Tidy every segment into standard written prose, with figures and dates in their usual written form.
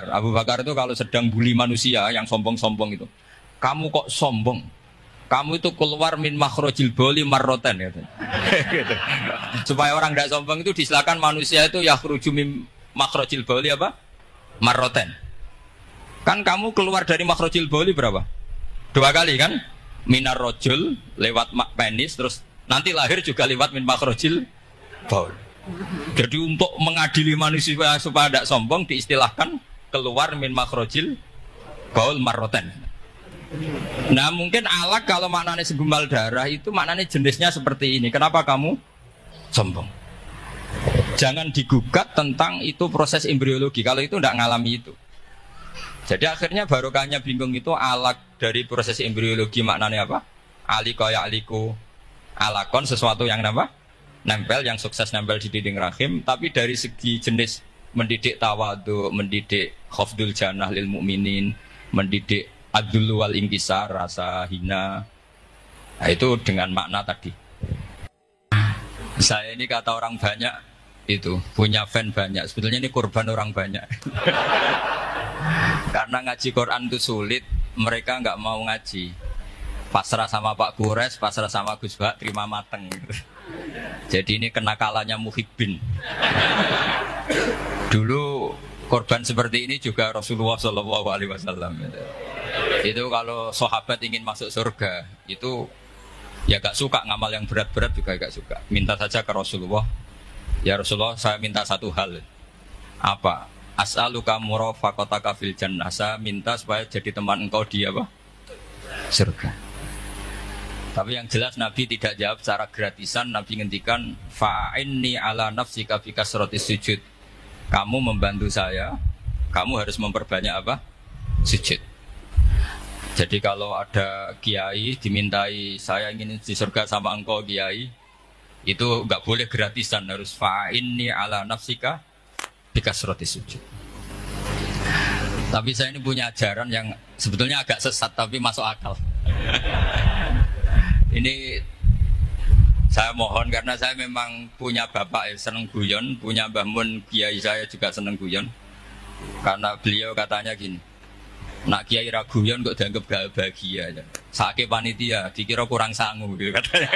Abu Bakar itu kalau sedang bully manusia yang sombong-sombong itu, kamu kok sombong? Kamu itu keluar min makhrajil bauli marrotan gitu. Gitu. Supaya orang tidak sombong itu disilakan manusia itu yakhruju min makhrajil bauli apa? Marrotan. Kan kamu keluar dari makhrajil bauli berapa? 2 kali kan? Minar rojul lewat penis, terus nanti lahir juga lewat min makhrajil baul. Jadi untuk mengadili manusia supaya tidak sombong diistilahkan keluar min makhrajil baul marrotan. Nah mungkin alak kalau maknanya segumpal darah itu maknanya jenisnya seperti ini. Kenapa kamu sombong? Jangan digugat tentang itu proses embriologi. Kalau itu tidak ngalami itu. Jadi akhirnya barokahnya bingung itu alak dari proses embriologi maknanya apa? Aliko ya aliku alakon sesuatu yang apa? Nempel, yang sukses nempel di dinding rahim. Tapi dari segi jenis mendidik tawadu, mendidik khafdul janah lil mu'minin, mendidik Adul wal ingkisar, rasa hina. Nah, itu dengan makna tadi. Saya ini kata orang banyak itu punya fan banyak. Sebetulnya ini korban orang banyak. Karena ngaji Quran itu sulit, mereka nggak mau ngaji. Pasrah sama Pak Kures, pasrah sama Gus Bak, terima mateng. Jadi ini kenakalannya muhibbin. Dulu korban seperti ini juga Rasulullah SAW. Itu kalau sahabat ingin masuk surga itu ya gak suka ngamal yang berat-berat juga gak suka. Minta saja ke Rasulullah, ya Rasulullah saya minta satu hal. Apa? As'aluka murafaqataka fil jannah. Saya minta supaya jadi teman engkau di apa? Surga. Tapi yang jelas Nabi tidak jawab secara gratisan. Nabi ngendikan fa'inni ala nafsika bi kasratis sujud. Kamu membantu saya, kamu harus memperbanyak apa? Sujud. Jadi kalau ada kiai dimintai saya ingin di surga sama engkau kiai, itu enggak boleh gratisan, harus fa'inni ala nafsika bikasroti sujud. Tapi saya ini punya ajaran yang sebetulnya agak sesat tapi masuk akal. Ini saya mohon karena saya memang punya bapak seneng guyon, punya Mbah Mun kiai saya juga seneng guyon. Karena beliau katanya gini, nak kiai raguyon kok dianggap gak bahagia aja. Sakit panitia dikira kurang sangu gitu katanya.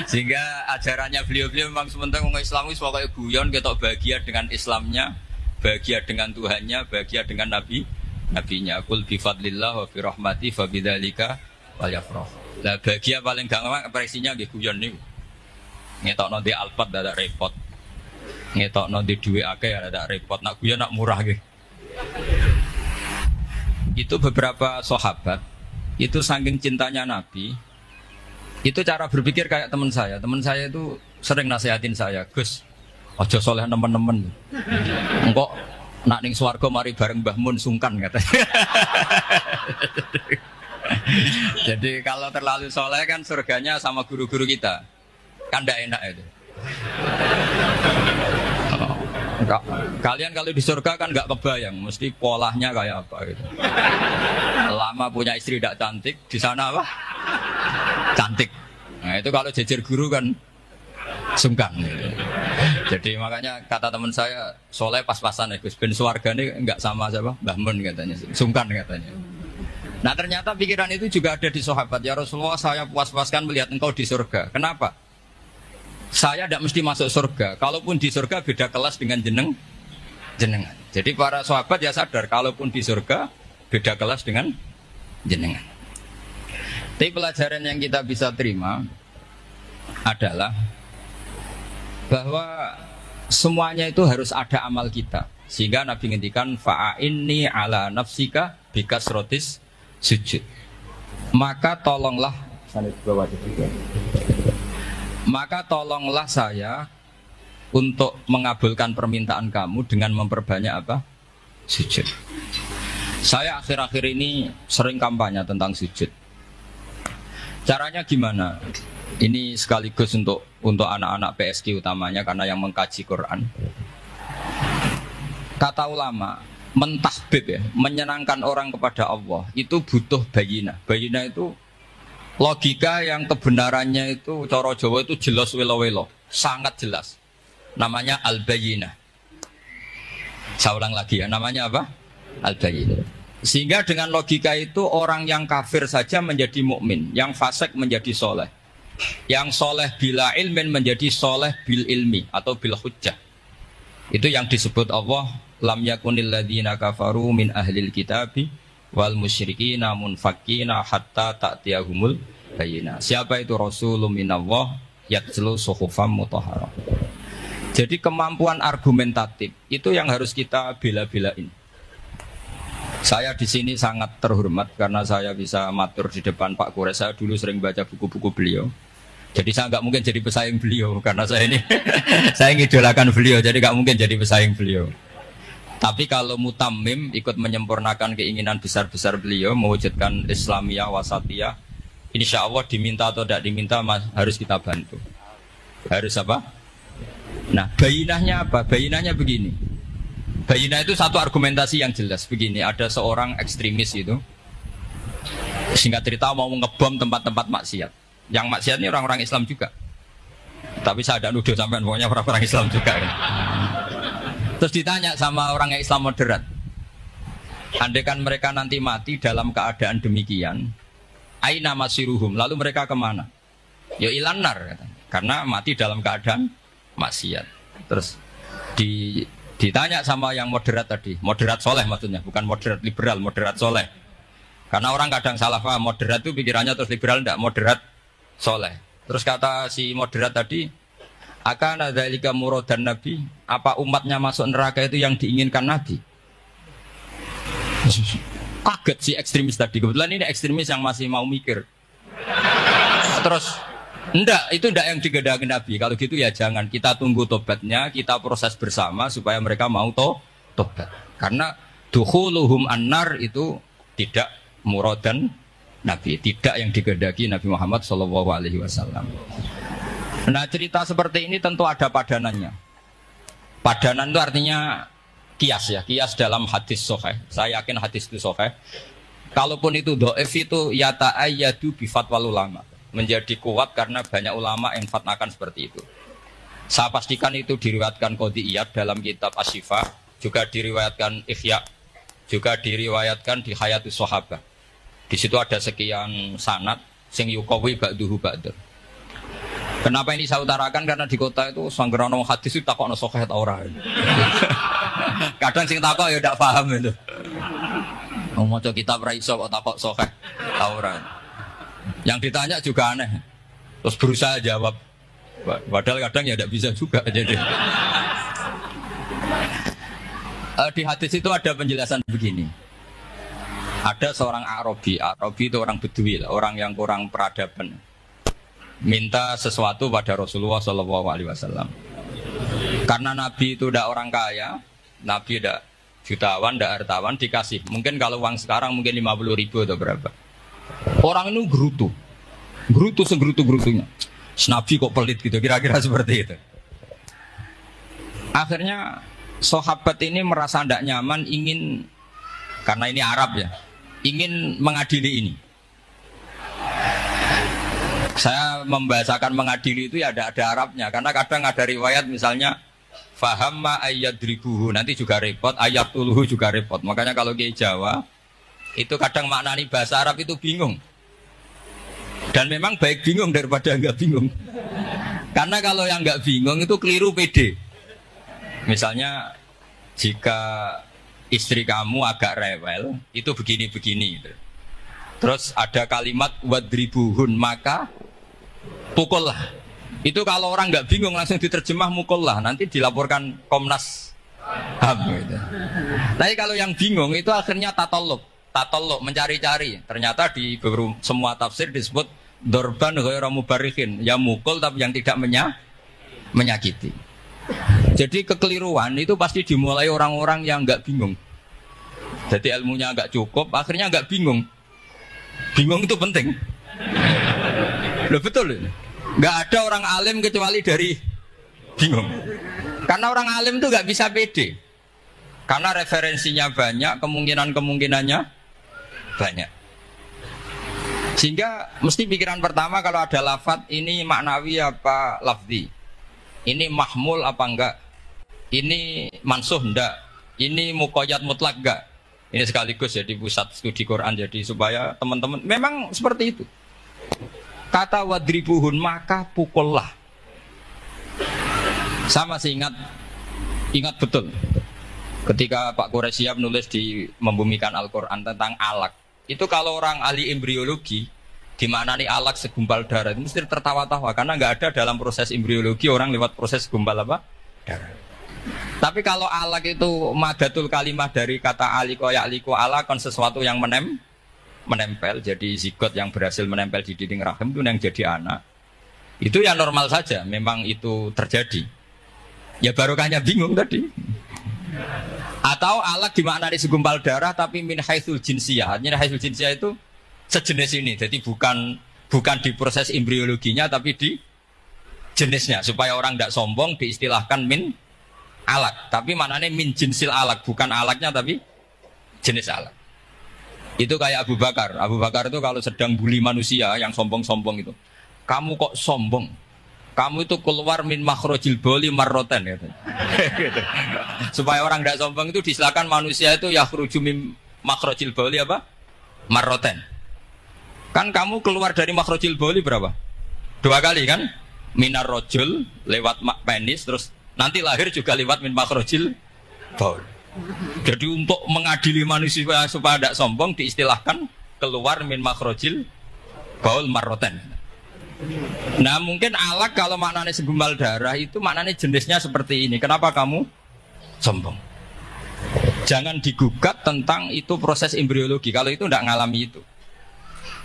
Sehingga ajarannya beliau-beliau memang sementara orang Islam itu pokoknya guyon ketok bahagia dengan Islamnya, bahagia dengan Tuhannya, bahagia dengan nabinya. Qul bi fadlillah wa bi rahmati fa bidzalika walyafrah. Lah bahagia paling gampang ekspresinya nggih guyon niku. Ngetokno di Alphard dadak repot. Ngetokno di dhuwit akeh dadak repot. Nak guyon nak murah nggih. Itu beberapa sahabat itu saking cintanya Nabi itu cara berpikir kayak teman saya itu sering nasihatin saya, Gus ojo soleh teman-teman engkau nak ning swarga mari bareng Mbah Mun sungkan katanya. Jadi kalau terlalu soleh kan surganya sama guru-guru kita kan tidak enak itu. Kalian kalau di surga kan nggak kebayang, mesti polanya kayak apa gitu. Lama punya istri tidak cantik, di sana apa? Cantik. Nah itu kalau jejer guru kan sungkan. Gitu. Jadi makanya kata teman saya, soleh pas-pasan ya Gus, ben swargane nggak sama siapa? Mbah Mun katanya, sungkan katanya. Nah ternyata pikiran itu juga ada di sahabat. Ya Rasulullah saya puas-puaskan melihat engkau di surga. Kenapa? Saya tidak mesti masuk surga. Kalaupun di surga beda kelas dengan jenengan. Jadi para sahabat ya sadar, kalaupun di surga beda kelas dengan jenengan. Tapi pelajaran yang kita bisa terima adalah bahwa semuanya itu harus ada amal kita. Sehingga Nabi ngendikan fa'inni ala nafsika bikasrotis sujud. Maka tolonglah saya untuk mengabulkan permintaan kamu dengan memperbanyak apa? Sujud. Saya akhir-akhir ini sering kampanye tentang sujud. Caranya gimana? Ini sekaligus untuk anak-anak PSG utamanya karena yang mengkaji Quran. Kata ulama, mentahbib ya, menyenangkan orang kepada Allah itu butuh bayina. Bayina itu logika yang kebenarannya itu cara Jawa itu jelas welo-welo, sangat jelas. Namanya al-bayyinah. Saya ulang lagi ya, namanya apa? Al-bayyinah. Sehingga dengan logika itu orang yang kafir saja menjadi mukmin, yang fasik menjadi soleh, yang soleh bila ilmin menjadi soleh bil ilmi atau bil hujjah. Itu yang disebut Allah, lam yakunil ladzina kafaru min ahlil kitabi wal musyrikina munfakkina hatta ta'tiyahumul bayyinah. Siapa itu rasulun minallah yatlu suhufam mutahharah. Jadi kemampuan argumentatif itu yang harus kita bela-belain. Saya di sini sangat terhormat karena saya bisa matur di depan Pak Kures. Saya dulu sering baca buku-buku beliau. Jadi saya nggak mungkin jadi pesaing beliau karena saya ini saya ngidolakan beliau, jadi nggak mungkin jadi pesaing beliau. Tapi kalau mutammim ikut menyempurnakan keinginan besar-besar beliau mewujudkan Islamiyah wasatiyah, insya Allah diminta atau tidak diminta harus kita bantu. Harus apa? Nah, bayinahnya apa? Bayinahnya begini. Bayinah itu satu argumentasi yang jelas begini. Ada seorang ekstremis itu, singkat cerita mau ngebom tempat-tempat maksiat. Yang maksiat ini orang-orang Islam juga. Tapi saya tidak nuduh sampai pokoknya orang-orang Islam juga. Kan? Terus ditanya sama orang Islam moderat, andaikan mereka nanti mati dalam keadaan demikian, aina masiruhum, lalu mereka kemana? Ya ilanar, karena mati dalam keadaan maksiat. Terus ditanya sama yang moderat tadi, moderat soleh maksudnya, bukan moderat liberal, moderat soleh. Karena orang kadang salah paham, moderat itu pikirannya terus liberal, tidak, moderat soleh. Terus kata si moderat tadi, akan ada lika muradan Nabi, apa umatnya masuk neraka itu yang diinginkan Nabi? Kaget si ekstremis tadi, kebetulan ini ekstremis yang masih mau mikir. Terus, itu enggak yang digedaki Nabi. Kalau gitu ya jangan, kita tunggu tobatnya, kita proses bersama supaya mereka mau tobat. Karena dukhuluhum annar itu tidak muradan Nabi, tidak yang digedaki Nabi Muhammad SAW. Nah cerita seperti ini tentu ada padanannya. Padanan itu artinya kias ya, kias dalam hadis sahih. Saya yakin hadis itu sahih. Kalaupun itu dhaif itu yata'ayyadu bi fatwal ulama. Menjadi kuat karena banyak ulama yang fatwakan seperti itu. Saya pastikan itu diriwayatkan Qadhi Iyad dalam kitab Asy-Syifa, juga diriwayatkan Ihya, juga diriwayatkan di Hayatus Sahabah. Di situ ada sekian sanad sing yuqawi ba'duhu ba'dur. Kenapa ini saya utarakan? Karena di kota itu sanggerono hadis itu takokno sahih ta ora. Kadang sing takok ya ndak paham itu. Mau maca kitab ra iso kok takok sahih ta ora. Yang ditanya juga aneh. Terus berusaha jawab. Padahal kadang ya ndak bisa juga jadi. Di hadis itu ada penjelasan begini. Ada seorang Arabi itu orang Bedui lah, orang yang kurang peradaban. Minta sesuatu pada Rasulullah SAW. Karena Nabi itu tidak orang kaya, Nabi tidak jutawan, tidak hartawan, dikasih. Mungkin kalau uang sekarang mungkin 50.000 atau berapa. Orang itu gerutu segerutu-gerutunya. Nabi kok pelit gitu, kira-kira seperti itu. Akhirnya sahabat ini merasa tidak nyaman, ingin, karena ini Arab ya, ingin mengadili ini. Saya membahasakan mengadili itu ya ada Arabnya, karena kadang ada riwayat misalnya fahamma ayyadribuhu, nanti juga repot, ayatuluhu juga repot. Makanya kalau di Jawa itu kadang maknani bahasa Arab itu bingung. Dan memang baik bingung daripada enggak bingung. Karena kalau yang enggak bingung itu keliru pede. Misalnya jika istri kamu agak rewel, itu begini-begini. Terus ada kalimat wadribuhun, maka pukullah. Itu kalau orang nggak bingung langsung diterjemah mukullah, nanti dilaporkan Komnas HAM. Gitu. Tapi kalau yang bingung itu akhirnya tatolok mencari-cari. Ternyata di semua tafsir disebut dorban ghairu mubarrihin, ya mukul tapi yang tidak menyakiti. Jadi kekeliruan itu pasti dimulai orang-orang yang nggak bingung. Jadi ilmunya nggak cukup, akhirnya nggak bingung. Bingung itu penting. Loh betul. Nggak ada orang alim kecuali dari bingung. Karena orang alim itu nggak bisa pede. Karena referensinya banyak, kemungkinannya banyak. Sehingga mesti pikiran pertama kalau ada lafadz ini maknawi apa lafzi. Ini mahmul apa enggak? Ini mansuh enggak? Ini muqayyad mutlak enggak? Ini sekaligus jadi pusat studi Quran, jadi supaya teman-teman memang seperti itu. Kata wadribuhun, maka pukullah. Sama sih ingat betul. Ketika Pak Quraisyab nulis di Membumikan Al-Quran tentang alak, itu kalau orang ahli embriologi, di mana nih alak segumpal darah, itu mesti tertawa-tawa karena nggak ada dalam proses embriologi orang lewat proses segumpal apa? Darah. Tapi kalau alak itu madatul kalimah dari kata aliko ya'liku alakon, sesuatu yang menempel, jadi zigot yang berhasil menempel di dinding rahim itu yang jadi anak. Itu ya normal saja, memang itu terjadi. Ya barokahnya bingung tadi. Atau alak dimaknai segumpal darah tapi min haitsul jinsiyah. Artinya haitsul jinsiyah itu sejenis ini. Jadi bukan di proses embriologinya tapi di jenisnya, supaya orang tidak sombong diistilahkan min alak. Tapi maknanya min jinsil alak, bukan alaknya tapi jenis alak. Itu kayak Abu Bakar. Abu Bakar itu kalau sedang bully manusia yang sombong-sombong itu, kamu kok sombong? Kamu itu keluar min makhrojil boli marroten gitu. Supaya orang tidak sombong itu disilakan manusia itu yakhruju min makhrojil boli apa? Marroten. Kan kamu keluar dari makhrojil boli berapa? 2 kali kan? Minar rojul lewat penis, terus nanti lahir juga lewat min makhrojil boli. Jadi untuk mengadili manusia supaya tidak sombong diistilahkan keluar min makhrojil bol marroten. Nah mungkin alak kalau maknanya segumpal darah itu maknanya jenisnya seperti ini. Kenapa kamu sombong? Jangan digugat tentang itu proses embriologi. Kalau itu tidak ngalami itu.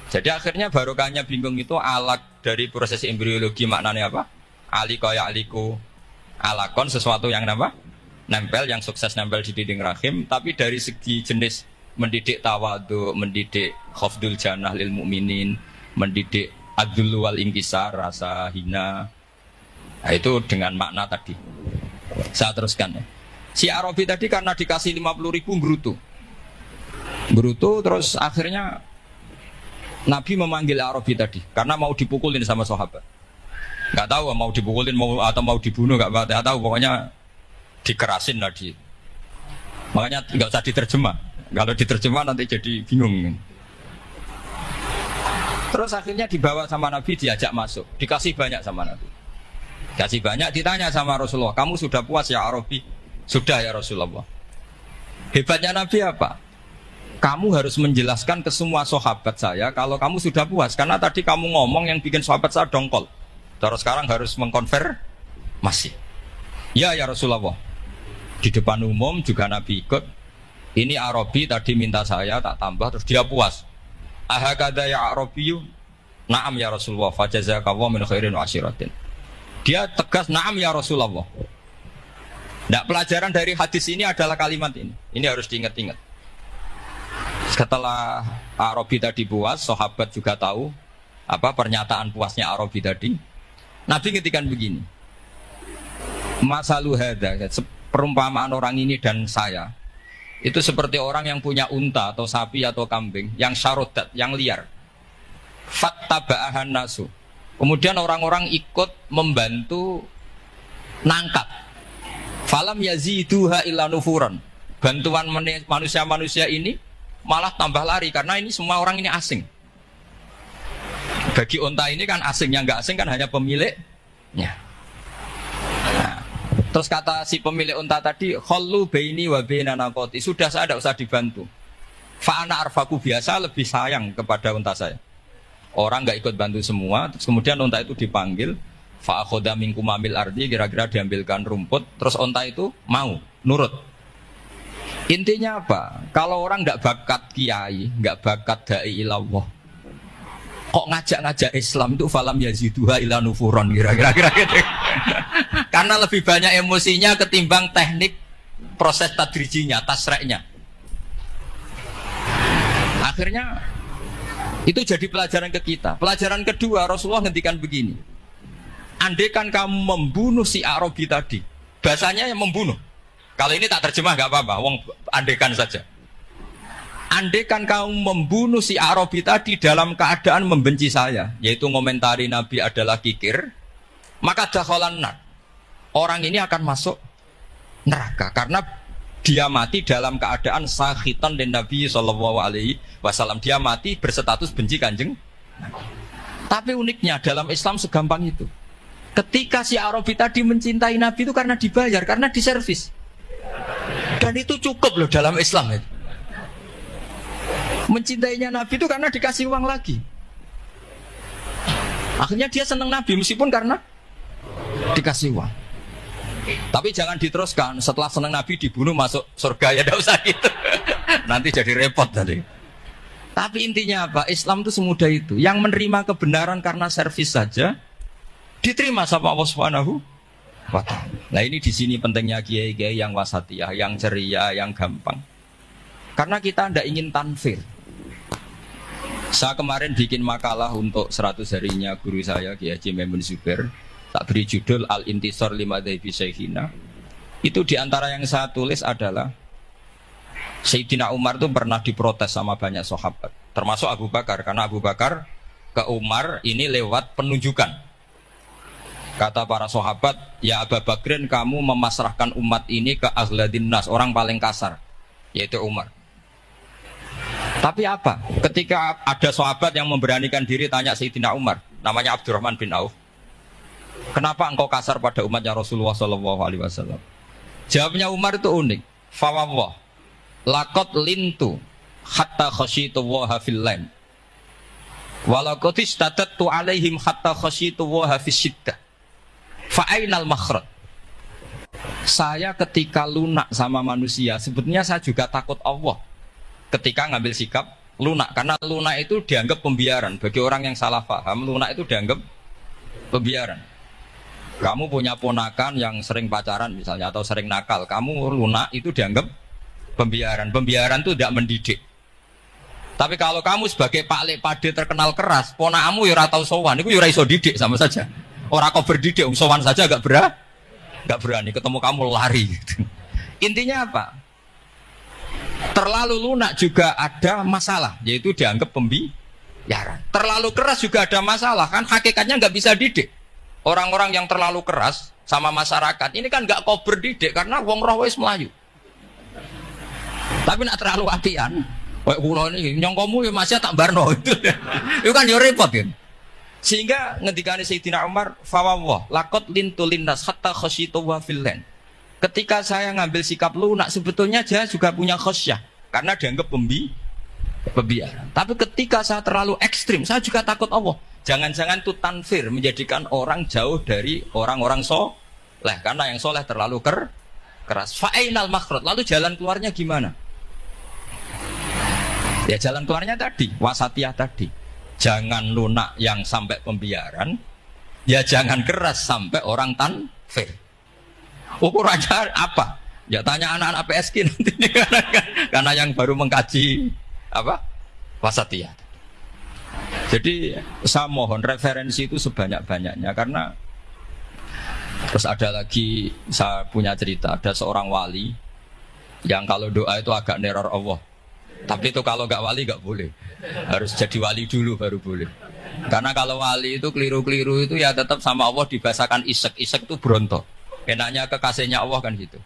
Jadi akhirnya barokahnya bingung itu alak dari proses embriologi maknanya apa? Aliko ya'liku alakon, sesuatu yang apa? Nempel, yang sukses nempel di dinding rahim. Tapi dari segi jenis mendidik tawadu, mendidik khafdul janah lil mu'minin, mendidik Adul wal ingkisar, rasa hina. Nah, itu dengan makna tadi. Saya teruskan ya. Si Arabi tadi karena dikasih 50.000 Berutu terus akhirnya Nabi memanggil Arabi tadi karena mau dipukulin sama sahabat. Gak tahu mau dipukulin atau mau dibunuh, gak tahu, pokoknya dikerasin tadi. Makanya gak usah diterjemah. Kalau diterjemah nanti jadi bingung. Terus akhirnya dibawa sama Nabi, diajak masuk, dikasih banyak sama Nabi. Dikasih banyak, ditanya sama Rasulullah, kamu sudah puas ya Arabi? Sudah ya Rasulullah. Hebatnya Nabi apa? Kamu harus menjelaskan ke semua sahabat saya kalau kamu sudah puas. Karena tadi kamu ngomong yang bikin sahabat saya dongkol. Terus sekarang harus mengkonfirmasi. Ya Rasulullah. Di depan umum juga Nabi ikut. Ini Arabi tadi minta saya tak tambah, terus dia puas. Ahakada ya Arabiyu, na'am ya Rasulullah, fajazakallahu min khairin wa asyiratin. Dia tegas, na'am ya Rasulullah. Nah, pelajaran dari hadis ini adalah kalimat ini. Ini harus diingat-ingat. Setelah Arabi tadi puas, sahabat juga tahu apa pernyataan puasnya Arabi tadi. Nabi ngendikan begini. Masalu hadza, perumpamaan orang ini dan saya itu seperti orang yang punya unta atau sapi atau kambing yang syarodat, yang liar. Fattaba'ahan nasu. Kemudian orang-orang ikut membantu nangkap. Falam yaziduha illa nufuran. Bantuan manusia-manusia ini malah tambah lari karena ini semua orang ini asing. Bagi unta ini kan asing, yang enggak asing kan hanya pemiliknya. Terus kata si pemilik unta tadi, khallu baini wa baina naqati, sudah saya tidak usah dibantu. Fa ana arfaku, biasa lebih sayang kepada unta saya. Orang enggak ikut bantu semua, terus kemudian unta itu dipanggil, fa akhadha minkum amil ardi, kira-kira diambilkan rumput, terus unta itu mau nurut. Intinya apa? Kalau orang enggak bakat kiai, enggak bakat dai ilallah, kok ngajak-ngajak Islam itu falam yaziduha ila nufuron, kira-kira gitu. Karena lebih banyak emosinya ketimbang teknik proses tadrijinya, tasreknya. Akhirnya itu jadi pelajaran ke kita. Pelajaran kedua, Rasulullah ngendikan begini. Andaikan kamu membunuh si Arabi tadi, bahasanya yang membunuh. Kalau ini tak terjemah gak apa-apa, wong andaikan saja. Andaikan kamu membunuh si Arabi tadi dalam keadaan membenci saya, yaitu ngomentari Nabi adalah kikir, maka dakhalan nar. Orang ini akan masuk neraka karena Dia mati dalam keadaan sakhitan dan Nabi Shallallahu Alaihi Wasallam. Dia mati berstatus benci Kanjeng. Tapi uniknya dalam Islam segampang itu. Ketika si Arabi tadi mencintai Nabi itu karena dibayar, karena diservis. Dan itu cukup loh dalam Islam itu. Mencintainya Nabi itu karena dikasih uang lagi. Akhirnya dia senang Nabi meskipun karena dikasih uang. Tapi jangan diteruskan, setelah senang Nabi dibunuh masuk surga, ya tidak usah gitu. Nanti jadi repot tadi. Tapi intinya apa? Islam itu semudah itu. Yang menerima kebenaran karena servis saja diterima sama Allah Subhanahu wa ta'ala. Nah ini di sini pentingnya kiai-kiai yang wasatiyah, yang ceria, yang gampang. Karena kita tidak ingin tanfir. Saya kemarin bikin makalah untuk 100 harinya guru saya Kiai Haji Maimun Zubair. Tak beri judul Al-Intisar Lima Dhaibi Syekhina. Itu diantara yang saya tulis adalah Sayyidina Umar itu pernah diprotes sama banyak sahabat, termasuk Abu Bakar, karena Abu Bakar ke Umar ini lewat penunjukan. Kata para sahabat, ya Abu Bakrin, kamu memasrahkan umat ini ke Aghladin Nas, orang paling kasar, yaitu Umar. Tapi apa? Ketika ada sahabat yang memberanikan diri tanya Sayyidina Umar, namanya Abdurrahman bin Auf, kenapa engkau kasar pada umatnya Rasulullah SAW? Jawabnya Umar itu unik. Fawwah, laqad lintu hatta khasyitu waha fil lain. Walaqad istatattu alaihim hatta khasyitu waha fisyiddah. Fa ainal makhraj. Saya ketika lunak sama manusia, sebetulnya saya juga takut Allah. Ketika ngambil sikap lunak, karena lunak itu dianggap pembiaran. Bagi orang yang salah paham, lunak itu dianggap pembiaran. Kamu punya ponakan yang sering pacaran misalnya atau sering nakal, kamu lunak itu dianggap pembiaran. Pembiaran itu tidak mendidik. Tapi kalau kamu sebagai Pak Lek Pade terkenal keras, ponakamu ya ora tau sowan, iku ya ora iso didik sama saja. Ora kok berdidik, sowan saja enggak berani, ketemu kamu lari gitu. Intinya apa? Terlalu lunak juga ada masalah, yaitu dianggap pembiaran. Terlalu keras juga ada masalah, kan hakikatnya nggak bisa didik. Orang-orang yang terlalu keras sama masyarakat ini kan nggak kau berdidik karena wong roh wis melayu. Tapi nak terlalu apian, kayak kulo ini nyongkomu ya masih tak barno itu, itu kan ya repot kan. Sehingga ngendikane Sayyidina Umar, fawwah laqad lintu linnas hatta khasyitu wa filan. Ketika saya ngambil sikap lunak, sebetulnya saya juga punya khosyah karena dianggap pembiaran. Tapi ketika saya terlalu ekstrim, saya juga takut Allah. Jangan-jangan itu tanfir, menjadikan orang jauh dari orang-orang soleh, karena yang soleh terlalu keras. Fa'inal makhraj, lalu jalan keluarnya gimana? Ya jalan keluarnya tadi, wasatiyah tadi. Jangan lunak yang sampai pembiaran, ya jangan keras sampai orang tanfir. Ukurannya apa? Ya tanya anak-anak PSG nanti karena yang baru mengkaji apa? Wasatiyah. Jadi saya mohon referensi itu sebanyak-banyaknya, karena terus ada lagi saya punya cerita, ada seorang wali yang kalau doa itu agak neror Allah. Tapi itu kalau nggak wali nggak boleh, harus jadi wali dulu baru boleh. Karena kalau wali itu keliru-keliru itu ya tetap sama Allah dibahasakan isek itu berontok. Enaknya kekasihnya Allah kan gitu.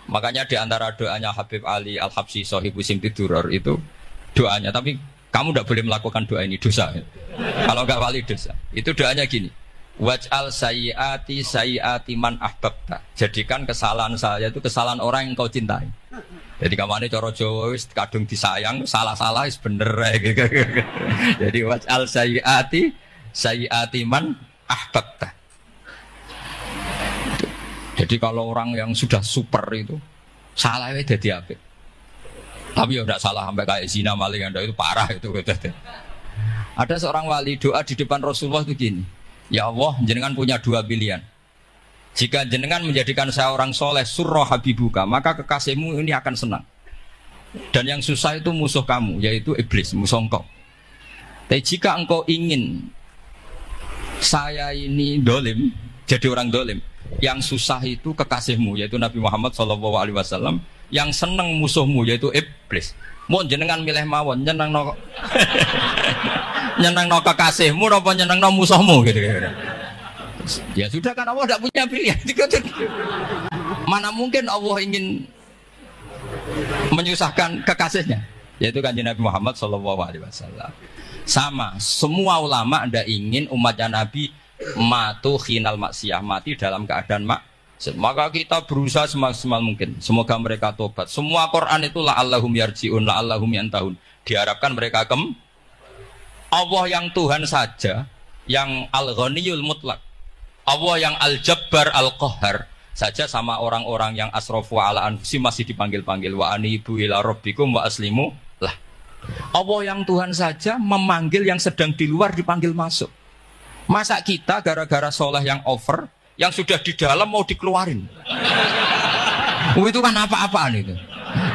Makanya di antara doanya Habib Ali Al-Habsyi Shahibu Simti Duror itu doanya, tapi kamu tidak boleh melakukan doa ini, dosa. Kalau nggak wali dosa. Itu doanya gini. Waj'al sayyiati man ahbabta. Jadikan kesalahan saya itu kesalahan orang yang kau cintai. Jadi kamane cara Jawa wis kadung disayang, salah-salah wis bener. Jadi waj'al sayyiati man ahbabta. Jadi kalau orang yang sudah super itu salahnya jadi apa? Tapi ya tidak salah sampai kayak zina maling, anda itu parah itu. Ada seorang wali doa di depan Rasulullah itu gini, ya Allah, jenengan punya dua pilihan. Jika jenengan menjadikan saya orang soleh, surroh habibuka, maka kekasihmu ini akan senang. Dan yang susah itu musuh kamu, yaitu iblis, musuh engkau. Tapi jika engkau ingin saya ini dolim, jadi orang dolim, yang susah itu kekasihmu, yaitu Nabi Muhammad SAW. Yang seneng musuhmu, yaitu iblis. Mau jenengan milih mawon, nyeneng no nyeneng no kekasihmu, apa nyeneng no musuhmu gitu. Ya sudah kan Allah tidak punya pilihan. Mana mungkin Allah ingin menyusahkan kekasihnya, yaitu Kanjeng Nabi Muhammad SAW. Sama, semua ulama ndak ingin umatnya Nabi matu khinal maksiyah, mati dalam keadaan maksiat. Maka kita berusaha semaksimal mungkin. Semoga mereka tobat. Semua Quran itu la'allahum yarji'un, la'allahum yantahun. Diharapkan mereka Allah yang Tuhan saja, yang Al-Ghaniyul Mutlaq, Allah yang Al-Jabbar Al-Qahhar saja sama orang-orang yang asrafu ala anfusi masih dipanggil-panggil wa anibu ila rabbikum wa aslimu lah. Allah yang Tuhan saja memanggil yang sedang di luar dipanggil masuk. Masa kita gara-gara soleh yang over, yang sudah di dalam mau dikeluarin? Itu kan apa-apaan itu.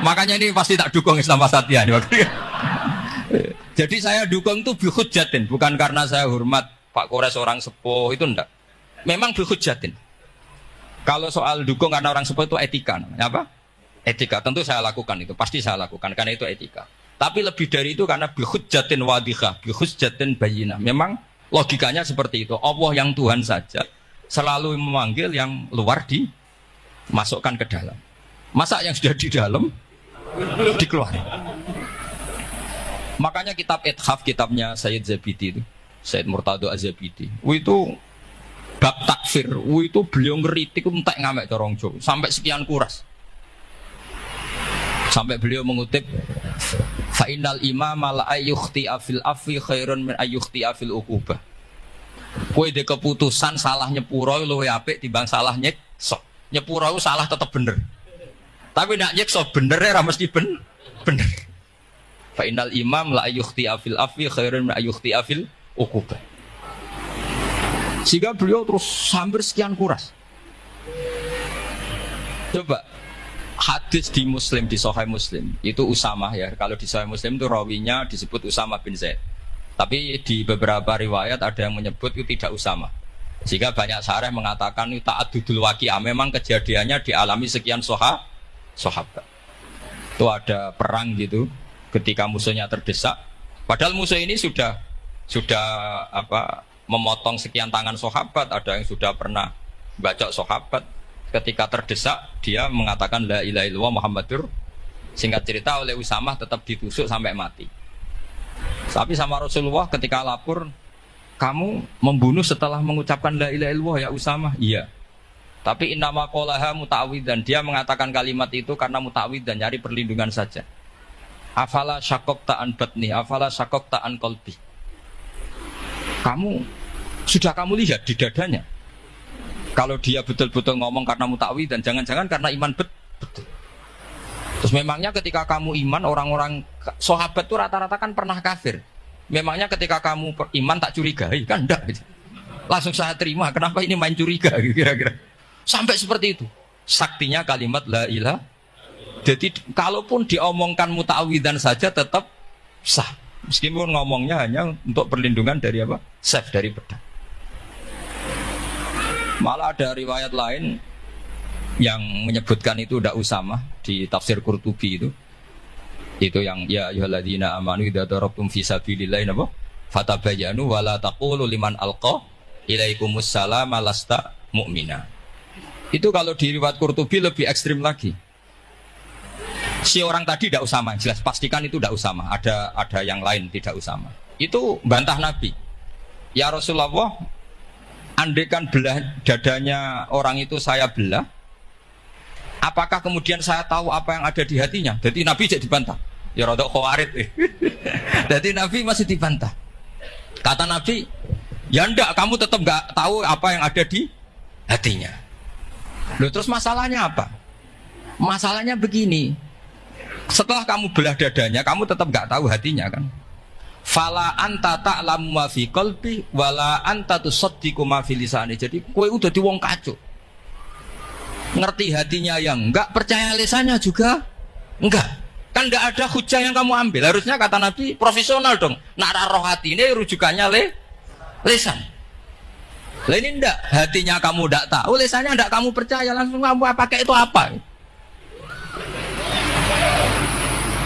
Makanya ini pasti tak dukung Islam Wasatiyah. Jadi saya dukung itu bihujjatin, bukan karena saya hormat Pak Kores orang sepuh, itu enggak. Memang bihujjatin. Kalau soal dukung karena orang sepuh itu etika, apa? Etika, tentu saya lakukan itu, pasti saya lakukan karena itu etika. Tapi lebih dari itu karena bihujjatin wadihah, bihujjatin bayyinah. Memang logikanya seperti itu. Allah yang Tuhan saja selalu memanggil yang luar dimasukkan ke dalam. Masa yang sudah di dalam dikeluarkan? Makanya kitab Ithaf, kitabnya Sayyid Zabidi itu, Sayyid Murtado Az-Zabidi, itu bab takfir, itu beliau ngeritik entek ngamek corong Jawa sampai sekian kuras. Sampai beliau mengutip fa innal imama la ayyukhti afil afi khairun min ayyukhti afil uqubah. Kowe de keputusan salah nyepuro luwih apik timbang salah nyekso. Nyepuro itu salah tetap bener. Tapi nek nyekso bener ora mesti bener. Fa innal imam la ayyukhti afil afi khairun min ayyukhti afil uqubah. Sehingga beliau terus hampir sekian kuras. Coba hadis di Muslim, di Sahih Muslim itu Usamah ya. Kalau di Sahih Muslim itu rawinya disebut Usamah bin Zaid. Tapi di beberapa riwayat ada yang menyebut itu tidak Usamah. Sehingga banyak syarah mengatakan itu ta'addudul waqi'ah. Memang kejadiannya dialami sekian sahabat. Itu ada perang gitu ketika musuhnya terdesak. Padahal musuh ini sudah memotong sekian tangan sahabat, ada yang sudah pernah bacok sahabat. Ketika terdesak dia mengatakan la ilaha illallah Muhammadur. Singkat cerita oleh Usamah tetap ditusuk sampai mati. Tapi sama Rasulullah ketika lapor, kamu membunuh setelah mengucapkan la ilaha illallah ya Usamah? Iya. Tapi innama qolaha muta'awwidzan, dia mengatakan kalimat itu karena muta'awwidzan, nyari perlindungan saja. Afala syaqaqta an batni, afala syaqaqta an qalbi. Sudah kamu lihat di dadanya. Kalau dia betul-betul ngomong karena mutawi dan jangan-jangan karena iman betul. Terus memangnya ketika kamu iman, orang-orang sahabat itu rata-rata kan pernah kafir. Memangnya ketika kamu iman tak curigai kan enggak gitu. Langsung saya terima. Kenapa ini main curiga kira-kira. Sampai seperti itu. Saktinya kalimat la ilaha. Jadi kalaupun diomongkan mutawidan saja tetap sah. Meskipun ngomongnya hanya untuk perlindungan dari apa? Safe, dari pedang. Malah ada riwayat lain yang menyebutkan itu tidak Usamah di tafsir Qurtubi itu. Itu yang ya ayyuhalladzina amanu idza darabtum fi sabilillahi fatabayyanu wa la taqulu liman alqa ilaikumus salama lasta mu'mina. Itu kalau di riwayat Qurtubi lebih ekstrim lagi. Si orang tadi tidak Usamah, jelas pastikan itu tidak Usamah. Ada yang lain tidak Usamah. Itu bantah Nabi. Ya Rasulullah, andaikan belah dadanya orang itu saya belah, apakah kemudian saya tahu apa yang ada di hatinya? Jadi Nabi jadi dibantah. Ya rodok khawarid. Jadi Nabi masih dibantah. Kata Nabi, ya enggak, kamu tetap enggak tahu apa yang ada di hatinya. Loh, terus masalahnya apa? Masalahnya begini. Setelah kamu belah dadanya, kamu tetap gak tahu hatinya kan? Fala anta ta'lamu ma fi qalbi wala anta tusaddiqu ma fi lisani. Jadi kowe udah di wong kacau. Ngerti hatinya yang enggak, percaya lisannya juga enggak. Kan enggak ada hujah yang kamu ambil. Harusnya kata Nabi profesional dong. Nak roh hati ini rujukannya lisan. Lah ini enggak, hatinya kamu enggak tahu, lisannya enggak kamu percaya, langsung kamu pakai itu apa?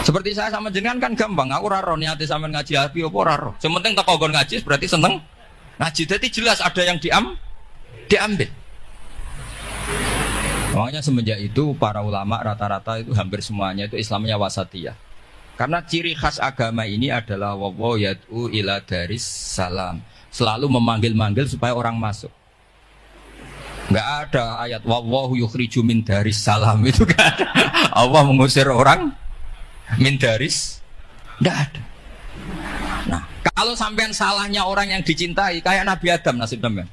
Seperti saya sama jenengan kan gampang, aku raro niati sampean ngaji api apa raro. Sementing tak kongkon ngaji berarti seneng ngaji. Jadi jelas ada yang diambil. Makanya semenjak itu para ulama rata-rata itu hampir semuanya itu Islamnya wasatiyah. Karena ciri khas agama ini adalah wallahu yad'u ila daris salam. Selalu memanggil-manggil supaya orang masuk. Enggak ada ayat wallahu yukhriju min daris salam, itu enggak ada. Allah mengusir orang min daris, enggak ada. Nah, kalau sampean salahnya orang yang dicintai kayak Nabi Adam nasib sampean.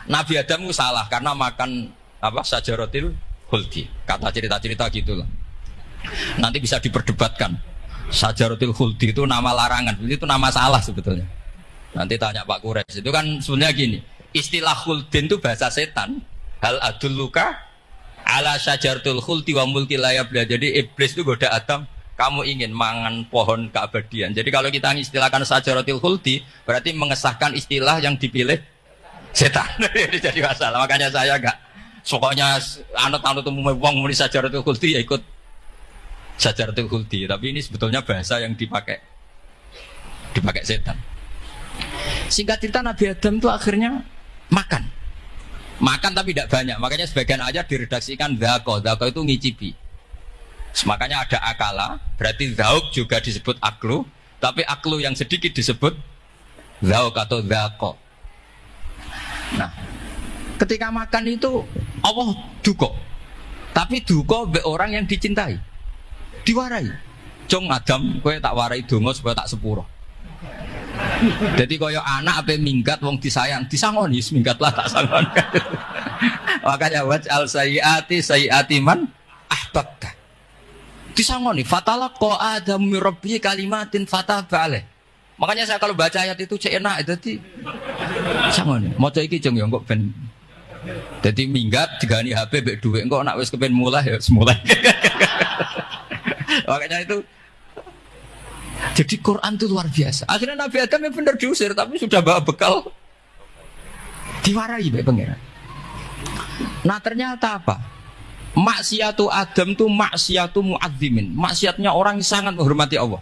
Nabi Adam itu salah karena makan apa sajaratil khuldi. Kata cerita-cerita gitulah. Nanti bisa diperdebatkan. Sajaratil khuldi itu nama larangan, itu nama salah sebetulnya. Nanti tanya Pak Quraisy. Itu kan sebenarnya gini, istilah khuldin itu bahasa setan. Hal adulluka ala sajaratil khuldi wa mulki la yabla. Jadi iblis itu goda Adam, kamu ingin mangan pohon keabadian. Jadi kalau kita istilahkan sajaratil khuldi, berarti mengesahkan istilah yang dipilih setan. Jadi masalah. Makanya saya enggak pokoknya anut-anut umumnya wong muni sajaratul khuldi ya ikut sajaratul khuldi, tapi ini sebetulnya bahasa yang dipakai setan. Singkat cerita Nabi Adam itu akhirnya makan tapi tidak banyak, makanya sebagian ayat diredaksikan dzaqo itu ngicipi. Makanya ada akala, berarti dzauq juga disebut aklu, tapi aklu yang sedikit disebut dzauq atau dzaqo. Nah, ketika makan itu Allah duka, tapi duka be orang yang dicintai, diwarai. Cung Adam, kowe tak warai donga supaya tak sepuro. Jadi kaya anak apa minggat wong disayang, disangoni minggatlah tak sangon. Makanya waj'al sayyiati man ahbabta. Disangoni fatalaqa Adam min rabbi kalimatin fataba alaih. Makanya saya kalau baca ayat itu cek enak, jadi sangoni. Maca iki jeng yo kok ben dadi minggat digani HP mbek dhuwit engko nek wis kepen mulai ya semulai. Makanya itu jadi Quran itu luar biasa. Akhirnya Nabi Adam yang benar diusir tapi sudah bawa bekal diwarai mbek pangeran. Nah ternyata apa? Maksiatu Adam itu maksiatu mu'azzimin. Maksiatnya orang yang sangat menghormati Allah.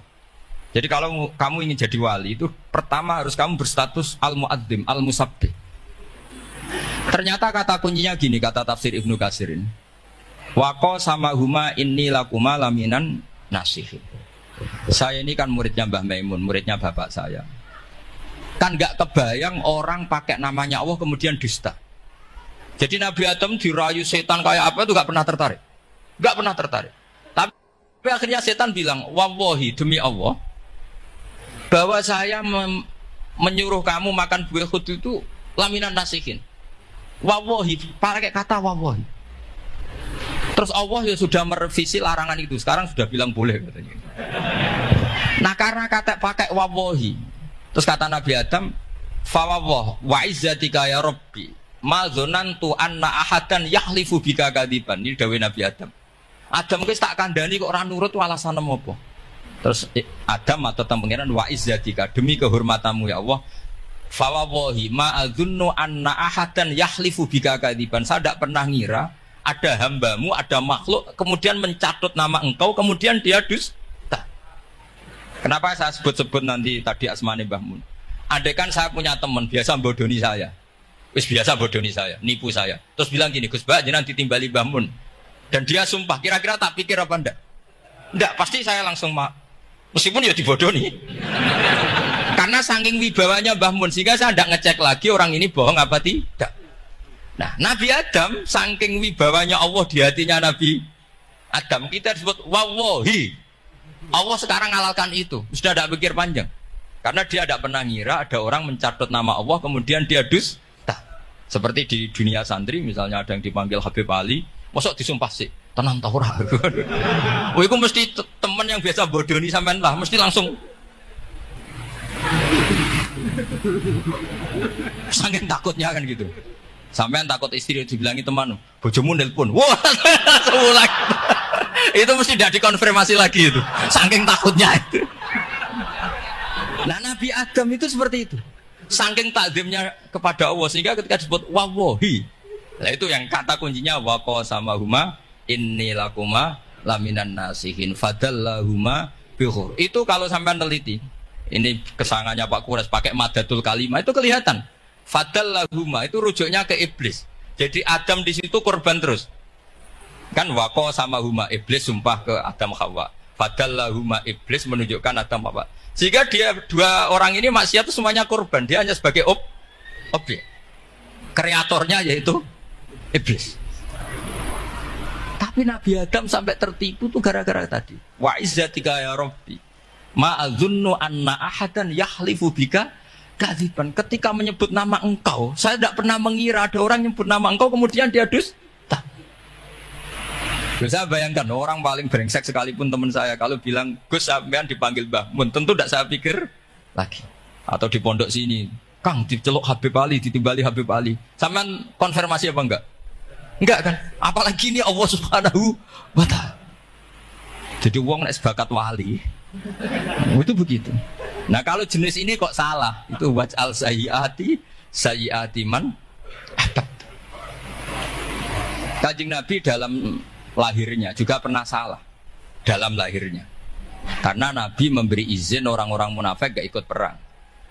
Jadi kalau kamu ingin jadi wali itu pertama harus kamu berstatus al-mu'azzim, al-musabbih. Ternyata kata kuncinya gini, kata tafsir Ibnu Katsirin. Waqo sama huma inni lakuma laminan nasihin. Saya ini kan muridnya Mbah Maimun, muridnya bapak saya. Kan gak kebayang orang pakai namanya Allah kemudian dusta. Jadi Nabi Adam dirayu setan kayak apa itu gak pernah tertarik. Gak pernah tertarik. Tapi akhirnya setan bilang, wallahi demi Allah, bahwa saya menyuruh kamu makan buah khut itu laminan nasihin. Wallahi, pakai kata wallahi. Terus Allah ya sudah merevisi larangan itu. Sekarang sudah bilang boleh katanya. Nah karena kata pakai wallahi, terus kata Nabi Adam, fa wallah wa izzatika ya rabbi ma dzanantu anna ahadan yahlifu bika kadiban. Ini dawuh Nabi Adam. Adam wis tak kandhani kok ora nurut alasan apa? Terus Adam atau pangeran wa izzatika, demi kehormatanmu ya Allah, fa wallahi ma adzunnu anna ahadan yahlifu bika kadiban. Saya tidak pernah ngira ada hambamu, ada makhluk kemudian mencatut nama engkau kemudian dia dusta. Kenapa saya sebut-sebut nanti tadi asmane Mbah Mun? Andaikan saya punya teman biasa bodoni saya, biasa bodoni saya, nipu saya, terus bilang gini, Gus Bah jenengan ditimbali Mbah Mun, dan dia sumpah, kira-kira tak pikir apa enggak? Enggak, pasti saya langsung meskipun ya dibodoni. Karena saking wibawanya Mbah Mun sehingga saya tidak ngecek lagi orang ini bohong apa tidak. Nah, Nabi Adam saking wibawanya Allah di hatinya Nabi Adam, kita disebut wallahi. Allah sekarang halalkan itu, sudah tidak pikir panjang. Karena dia tidak pernah ngira ada orang mencatut nama Allah kemudian dia dusta. Seperti di dunia santri misalnya ada yang dipanggil Habib Ali, mosok disumpah sih, tenang tau ora. Oh, itu mesti teman yang biasa bodoni sampean lah, mesti langsung saking takutnya kan gitu. Sampean takut istri dibilangi teman, bojomu nelpon. Wah, seulak. Itu mesti tidak dikonfirmasi lagi itu. Saking takutnya itu. Nah, Nabi Adam itu seperti itu. Saking takzimnya kepada Allah sehingga ketika disebut wallahi. Nah, itu yang kata kuncinya waqa sama huma inni lakuma laminan nasihin fadallahuma bihur. Itu kalau sampean teliti. Ini kesangannya Pak Quraisy pakai madatul kalimah itu kelihatan. Fadallahuma itu rujuknya ke iblis. Jadi Adam di situ korban terus. Kan wako sama huma iblis sumpah ke Adam Hawa. Fadallahuma iblis menunjukkan Adam Hawa. Sehingga dia dua orang ini maksiat itu semuanya korban. Dia hanya sebagai objek. Kreatornya yaitu iblis. Tapi Nabi Adam sampai tertipu tuh gara-gara tadi. Wa izzatika ya Rabbi. Ma'adzunnu anna ahadan yahlifu bika kadziban. Ketika menyebut nama engkau, saya tidak pernah mengira ada orang yang menyebut nama engkau kemudian dia dusta. Saya bayangkan orang paling brengsek sekalipun teman saya kalau bilang Gus sampean dipanggil Mbah Mun, tentu tidak saya pikir lagi. Atau di pondok sini, Kang diceluk Habib Ali, ditimbali Habib Ali. Sampean konfirmasi apa enggak? Enggak kan? Apalagi ini Allah Subhanahu wa ta'ala. Jadi wong nek bakat wali. Itu begitu. Nah, kalau jenis ini kok salah? Itu waj'al sayyiati man ahbab. Kanjeng Nabi dalam lahirnya juga pernah salah dalam lahirnya. Karena Nabi memberi izin orang-orang munafik gak ikut perang.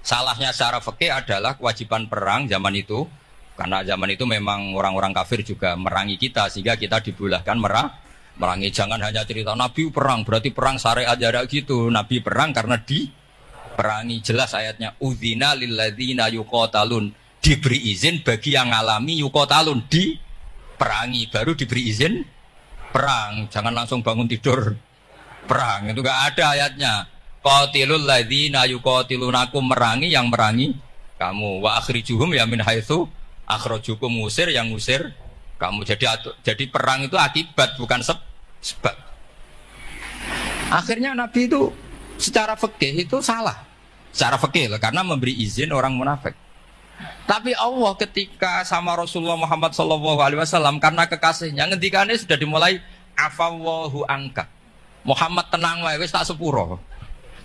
Salahnya secara fikih adalah kewajiban perang zaman itu. Karena zaman itu memang orang-orang kafir juga merangi kita sehingga kita dibolehkan merangi. Jangan hanya cerita Nabi perang berarti perang syariat jarak gitu. Nabi perang karena diperangi. Jelas ayatnya udzina lilladzina yuqatalun, diberi izin bagi yang ngalami yuqatalun, diperangi baru diberi izin perang. Jangan langsung bangun tidur perang, itu enggak ada ayatnya. Qatilul ladzina yuqatilunakum, merangi yang merangi kamu. Wa akhrijuhum ya min haitsu akhrajukum, ngusir yang ngusir kamu. Jadi perang itu akibat bukan sebab. Akhirnya Nabi itu secara fikih itu salah. Secara fikih loh, karena memberi izin orang munafik. Tapi Allah ketika sama Rasulullah Muhammad SAW karena kekasihnya ngendikane sudah dimulai afawwahu angka. Muhammad tenang wae wis tak sepuro.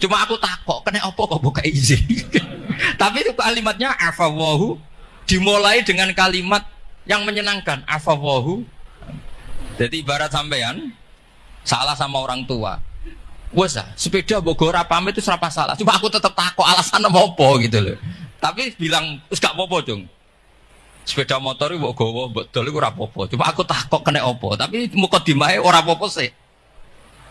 Cuma aku takok kena apa kok buka izin. Tapi itu kalimatnya afawwahu dimulai dengan kalimat yang menyenangkan, afawwahu. Jadi ibarat sampean salah sama orang tua. Wes sepeda mbok ora pamit itu serapa salah. Cuma aku tetap takok alasan apa gitu loh. Tapi bilang wis gak apa-apa, Jung. Sepeda motor iki mbok gowo, mbok dol iku ora apa-apa. Cuma aku takok kena apa. Tapi mukadimahe ora apa-apa sih.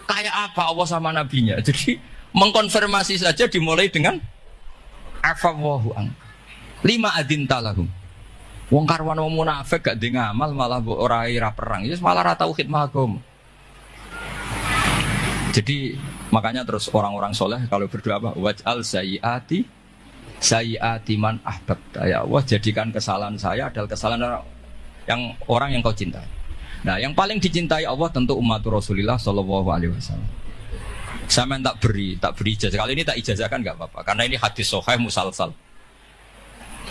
Kayak apa Allah sama nabinya. Jadi mengkonfirmasi saja dimulai dengan afawwahu an. Lima adin talahum. Wong karwan wong munafik gak ndek ngamal malah ora ira perang. Ya malah ora tau khidmah agama. Jadi makanya terus orang-orang soleh kalau berdoa apa? Waj'al sayyiati man ahbab. Ya Allah, jadikan kesalahan saya adalah kesalahan orang yang kau cintai. Nah, yang paling dicintai Allah tentu umat Rasulullah sallallahu alaihi wasallam. Saya tak beri ijazah. Kali ini tak ijazahkan enggak apa-apa karena ini hadis sahih musalsal.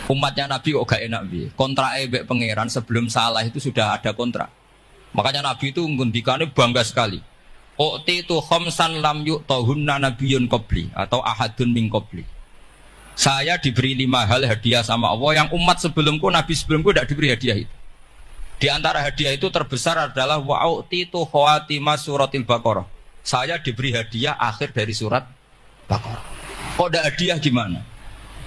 Umatnya Nabi kok gak enak bi. Kontrak mbek pangeran sebelum salah itu sudah ada kontrak. Makanya Nabi itu ngendikane bangga sekali. U'titu khamsan lam yu'tahunna nabiyyun qabli atau ahadun min qabli. Saya diberi 5 hal hadiah sama Allah yang umat sebelumku, nabi sebelumku tidak diberi hadiah itu. Di antara hadiah itu terbesar adalah wa'u'titu khawatimah suratil Baqarah. Saya diberi hadiah akhir dari surat Baqarah. Kok ada hadiah gimana?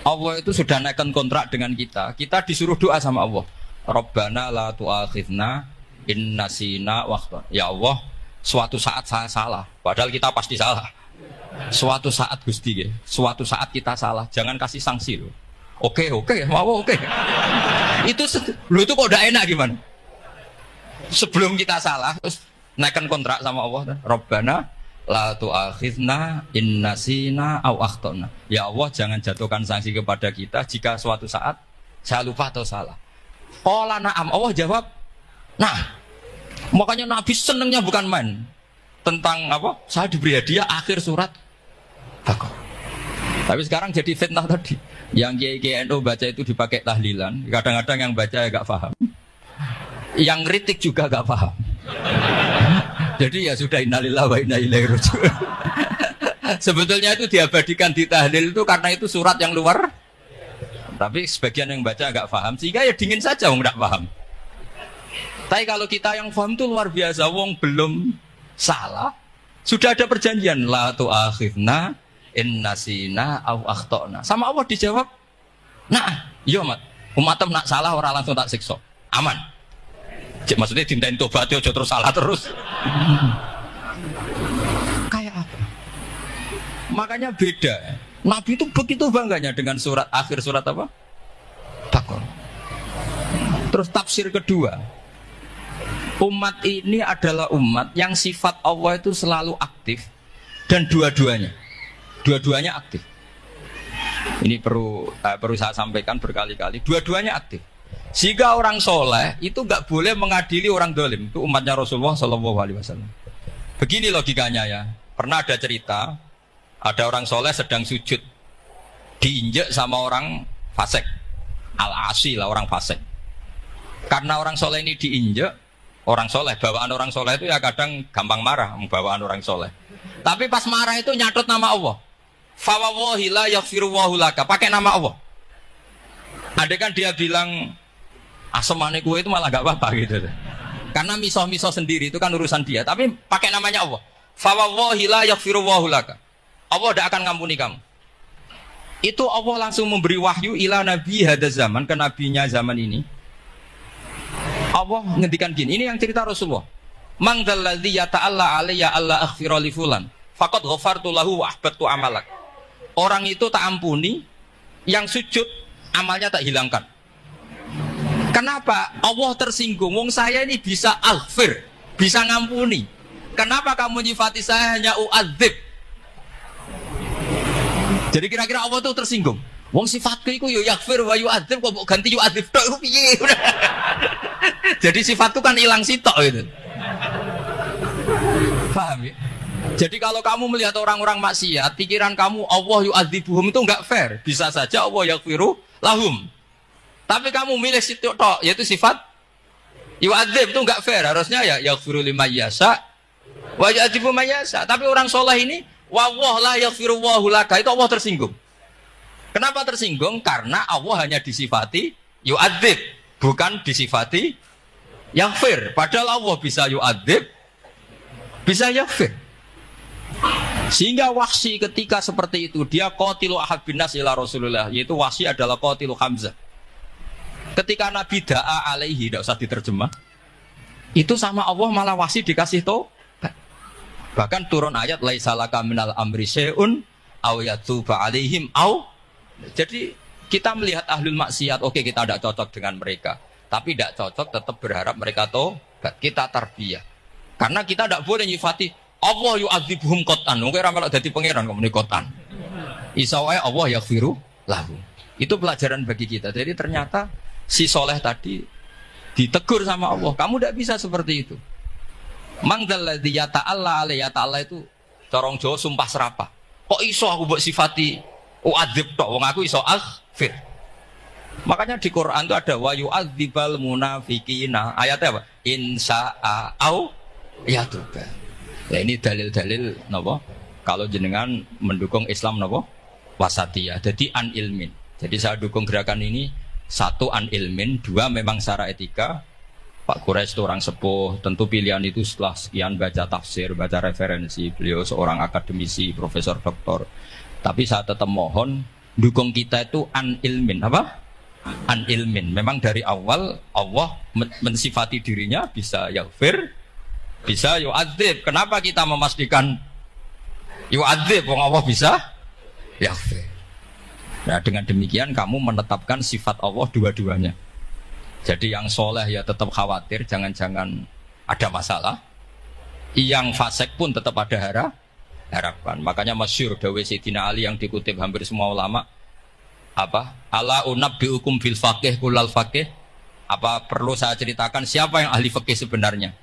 Allah itu sudah naikkan kontrak dengan kita. Kita disuruh doa sama Allah. Rabbana la tu'akhidna in nasina waqta. Ya Allah, suatu saat saya salah. Padahal kita pasti salah. Suatu saat Gusti ya. Suatu saat kita salah. Jangan kasih sanksi loh. Oke, mau oke. Itu kok udah enak gimana? Sebelum kita salah terus naikkan kontrak sama Allah. Rabbana la tu'akhidna in nasina aw akhtana. Ya Allah, jangan jatuhkan sanksi kepada kita jika suatu saat saya lupa atau salah. Qala na'am. Allah jawab, nah. Makanya Nabi senengnya bukan main tentang apa? Saya diberi hadiah akhir surat Baqarah. Tapi sekarang jadi fitnah tadi. Yang Kiai NU baca itu dipakai tahlilan. Kadang-kadang yang baca agak paham. Yang kritik juga agak paham. Jadi ya sudah innalillahi wa inna ilaihi raji'un. Sebetulnya itu diabadikan di tahlil itu karena itu surat yang luar. Tapi sebagian yang baca agak paham sehingga ya dingin saja wong enggak paham. Tapi kalau kita yang paham itu luar biasa, wong belum salah sudah ada perjanjian la tu'akhidna in nasina aw akhtana. Sama Allah dijawab, nah, iya mat, umatem nak salah orang langsung tak siksa. Aman. Maksudnya dintain tobat aja terus salah terus. Kayak apa? Makanya beda. Nabi itu begitu bangganya dengan surat akhir surat apa? Baqarah. Terus tafsir kedua, umat ini adalah umat yang sifat Allah itu selalu aktif dan dua-duanya aktif. Ini perlu saya sampaikan berkali-kali. Dua-duanya aktif. Jika orang soleh itu nggak boleh mengadili orang dolim. Itu umatnya Rasulullah Shallallahu Alaihi Wasallam. Begini logikanya ya. Pernah ada cerita, ada orang soleh sedang sujud, diinjek sama orang fasik, al-asi lah orang fasik. Karena orang soleh ini diinjek, orang soleh, bawaan orang soleh itu ya kadang gampang marah, bawaan orang soleh. Tapi pas marah itu nyatut nama Allah. Fawawahi la yaghfirullahu laka, pakai nama Allah. Ada kan dia bilang asemane kue itu malah gak apa-apa gitu. Karena misoh-misoh sendiri itu kan urusan dia, tapi pakai namanya Allah. Fawawahi la yaghfirullahu laka. Allah tidak akan ngampuni kamu. Itu Allah langsung memberi wahyu ila nabi hada zaman, ke nabinya zaman ini. Allah ngendikan gini, ini yang cerita Rasulullah. Mang dzalladzi yata'alla alayya alla aghfira li fulan faqad ghafartu lahu wa ahbattu amalak. Orang itu tak ampuni, yang sujud amalnya tak hilangkan. Kenapa? Allah tersinggung. Wong saya ini bisa aghfir, bisa ngampuni. Kenapa kamu nyifati saya hanya u'adzib? Jadi kira-kira Allah itu tersinggung. Wong sifatku iku yo yaghfir wa yu'adzib kok mbok ganti yu'adzib tok iku piye? Jadi sifatku kan hilang sitok gitu. Paham ya? Jadi kalau kamu melihat orang-orang maksiat, pikiran kamu Allah yu'adzibuhum itu enggak fair. Bisa saja Allah yaghfiru lahum. Tapi kamu milih sitok tok, yaitu sifat yu'adzib itu enggak fair. Harusnya ya yaghfiru liman yasha wa yu'adzibu man yasha. Tapi orang soleh ini wallah la yaghfiru wallahu laka, itu Allah tersinggung. Kenapa tersinggung? Karena Allah hanya disifati yu'adzib, bukan disifati yaghfir. Padahal Allah bisa yu'adzib, bisa yaghfir. Sehingga Wahsy ketika seperti itu, dia qatilu ahabbin nas ila Rasulullah, yaitu Wahsy adalah qatilu Hamzah. Ketika Nabi da'a alaihi, tidak usah diterjemah, itu sama Allah malah Wahsy dikasih tahu. Bahkan turun ayat laisa laka minal amri syai'un aw yatuba alaihim aw. Jadi kita melihat ahlul maksiat, oke kita tidak cocok dengan mereka, tapi tidak cocok tetap berharap mereka tobat. Kita tarbiyah. Karena kita tidak boleh nyifati Allah yu'adzibuhum qatan. Mungkin ora melok dadi pangeran kok muni qatan. Isa wae Allah yaghfiru lahu. Itu pelajaran bagi kita. Jadi ternyata si soleh tadi ditegur sama Allah, kamu tidak bisa seperti itu. Mang dzalladzi yata'alla alayya ta'ala itu corong Jawa sumpah serapah. Kok iso aku mbok sifati u'adzib tok, wong aku iso aghfir. Makanya di Quran itu ada wa yu'adzibal munafiqina. Ayatnya apa? Insya'a au yatuba. Ya ini dalil-dalil napa? Kalau jenengan mendukung Islam napa? Wasatiyah. Jadi an ilmin. Jadi saya dukung gerakan ini, satu an ilmin, dua memang secara etika. Pak Quraisy itu orang sepuh, tentu pilihan itu setelah sekian baca tafsir, baca referensi. Beliau seorang akademisi, profesor, doktor. Tapi saya tetap mohon dukung kita itu an ilmin, apa? An ilmin. Memang dari awal Allah mensifati dirinya bisa yaghfir, bisa yu'adzib. Kenapa kita memastikan yu'adzib? Wong Allah bisa yaghfir. Nah dengan demikian kamu menetapkan sifat Allah dua-duanya. Jadi yang soleh ya tetap khawatir, jangan-jangan ada masalah. Yang fasik pun tetap ada harapan. Makanya masyhur dawuh Sayyidina Ali yang dikutip hampir semua ulama, apa? Ala unabbiukum bil faqih kullal faqih. Apa perlu saya ceritakan siapa yang ahli fikih sebenarnya?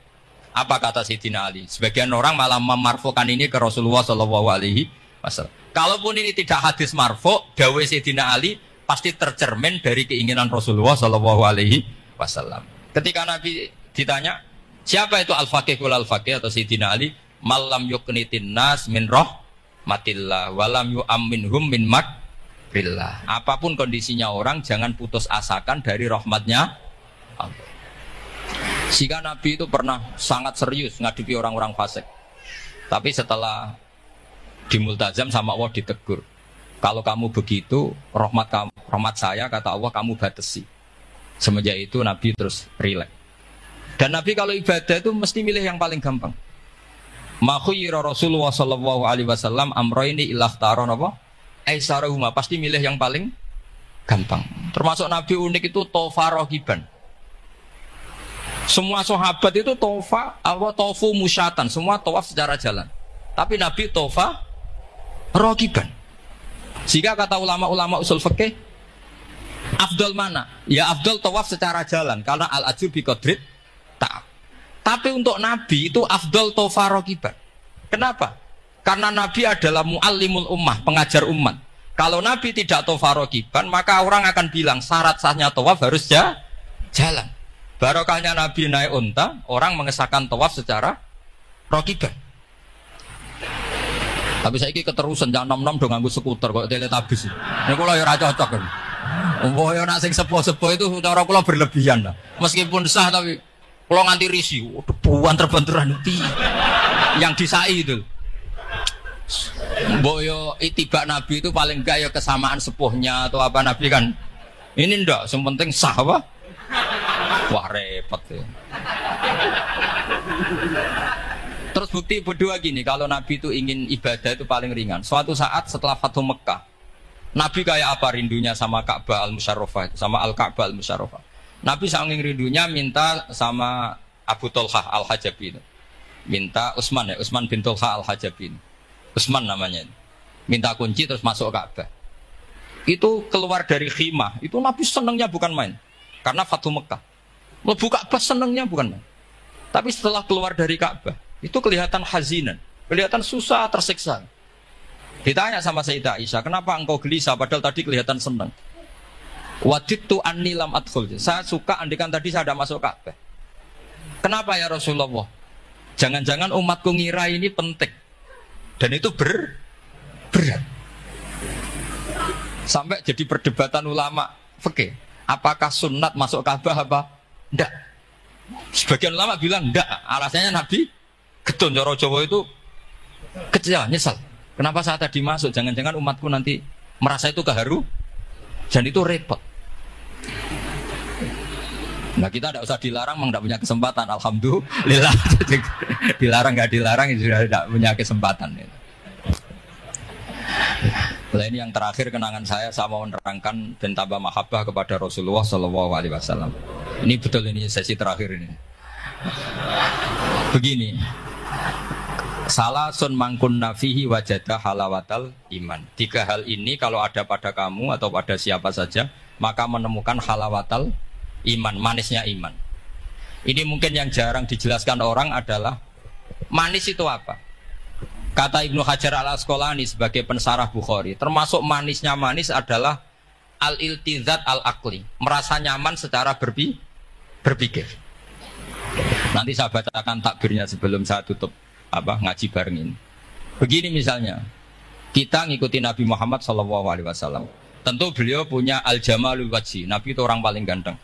Apa kata Sayyidina Ali? Sebagian orang malah memarfukan ini ke Rasulullah sallallahu alaihi wasallam. Kalaupun ini tidak hadis marfu, dawuh Sayyidina Ali pasti tercermin dari keinginan Rasulullah sallallahu alaihi wasallam. Ketika Nabi ditanya, siapa itu al-faqih wal al-faqih atau Sayyidina Ali? Malam yuknitin nas min rahmatillah walam yu'amminhum min makrillah. Apapun kondisinya orang, jangan putus asakan dari rahmatnya Allah. Jika Nabi itu pernah sangat serius ngadepi orang-orang fasik. Tapi setelah di multazam sama Allah ditegur. Kalau kamu begitu, rahmat saya, kata Allah, kamu batasi. Semenjak itu Nabi terus rileks. Dan Nabi kalau ibadah itu mesti milih yang paling gampang. Ma khuyyira Rasulullah sallallahu alaihi wasallam amrayni illa ikhtara napa? Aisarahuma, pasti milih yang paling gampang. Termasuk Nabi unik itu tofa rogiban. Semua sahabat itu tofu musyatan, semua tawaf secara jalan. Tapi Nabi tofa rogiban. Jika kata ulama-ulama usul fikih, afdal mana? Ya afdal tawaf secara jalan, karena al-ajur bi qadrit ta'ab. Tapi untuk Nabi itu afdal tofa rogiban. Kenapa? Karena Nabi adalah muallimul ummah, pengajar umat. Kalau Nabi tidak tofa rogiban, maka orang akan bilang syarat sahnya tawaf harus jalan. Barokahnya Nabi naik unta, orang mengesahkan tawaf secara rogiban. Tapi saya ini keterusan, jangan nom-nom dong nganggo skuter kok teletabis. Ini kalau ya cocok kan. Oh ya nak sing sepo-sepo itu cara kula berlebihan lah. Meskipun sah tapi kalau nganti risi, buan terbenturan itu yang disai itu. Boyo itibak Nabi itu paling enggak ya kesamaan sepuhnya atau apa Nabi kan. Ini ndak, yang penting sah apa? Wah repot ya. Terus bukti berdua gini, kalau Nabi itu ingin ibadah itu paling ringan. Suatu saat setelah Fathu Mekah, Nabi kayak apa rindunya sama Ka'bah al-Musyarrafah, sama Al-Ka'bah al-Musyarrafah. Nabi saking rindunya minta sama Abu Tolhah al-Hajabi itu. Minta Utsman bin Tolhah al-Hajabi. Utsman namanya. Minta kunci terus masuk Ka'bah. Itu keluar dari khimah, itu Nabi senangnya bukan main. Karena Fathu Mekah. Lebu Ka'bah senangnya bukan main. Tapi setelah keluar dari Ka'bah, itu kelihatan hazinan, kelihatan susah, tersiksa. Ditanya sama Sayyidah Aisyah, kenapa engkau gelisah padahal tadi kelihatan senang? Wajidtu anni lam adkhul. Saya suka andikan tadi saya ada masuk Ka'bah. Kenapa ya Rasulullah? Jangan-jangan umatku ngira ini penting. Dan itu berat. Sampai jadi perdebatan ulama fikih. Apakah sunat masuk Ka'bah apa? Enggak. Sebagian ulama bilang enggak. Alasannya Nabi getun cara Jawa itu kecewa, nyesal. Kenapa saya tadi masuk? Jangan-jangan umatku nanti merasa itu keharu dan itu repot. Nah kita tidak usah dilarang, memang tidak punya kesempatan. Alhamdulillah. Dilarang nggak dilarang, sudah tidak punya kesempatan. Nah ini yang terakhir kenangan saya mau menerangkan dan tambah mahabbah kepada Rasulullah Shallallahu Alaihi Wasallam. Ini betul, ini sesi terakhir ini. Begini, salasun mangkun nafihi wajada halawatal iman. 3 hal ini kalau ada pada kamu atau pada siapa saja, maka menemukan halawatal iman, manisnya iman. Ini mungkin yang jarang dijelaskan orang adalah manis itu apa? Kata Ibnu Hajar al-Asqalani sebagai pensarah Bukhari, termasuk manisnya manis adalah al-iltizat al-aqli, merasa nyaman secara berpikir. Nanti saya bacakan takbirnya sebelum saya tutup ngaji bareng ini. Begini misalnya, kita ngikuti Nabi Muhammad SAW. Tentu beliau punya al-jamalul wajhi, Nabi itu orang paling ganteng.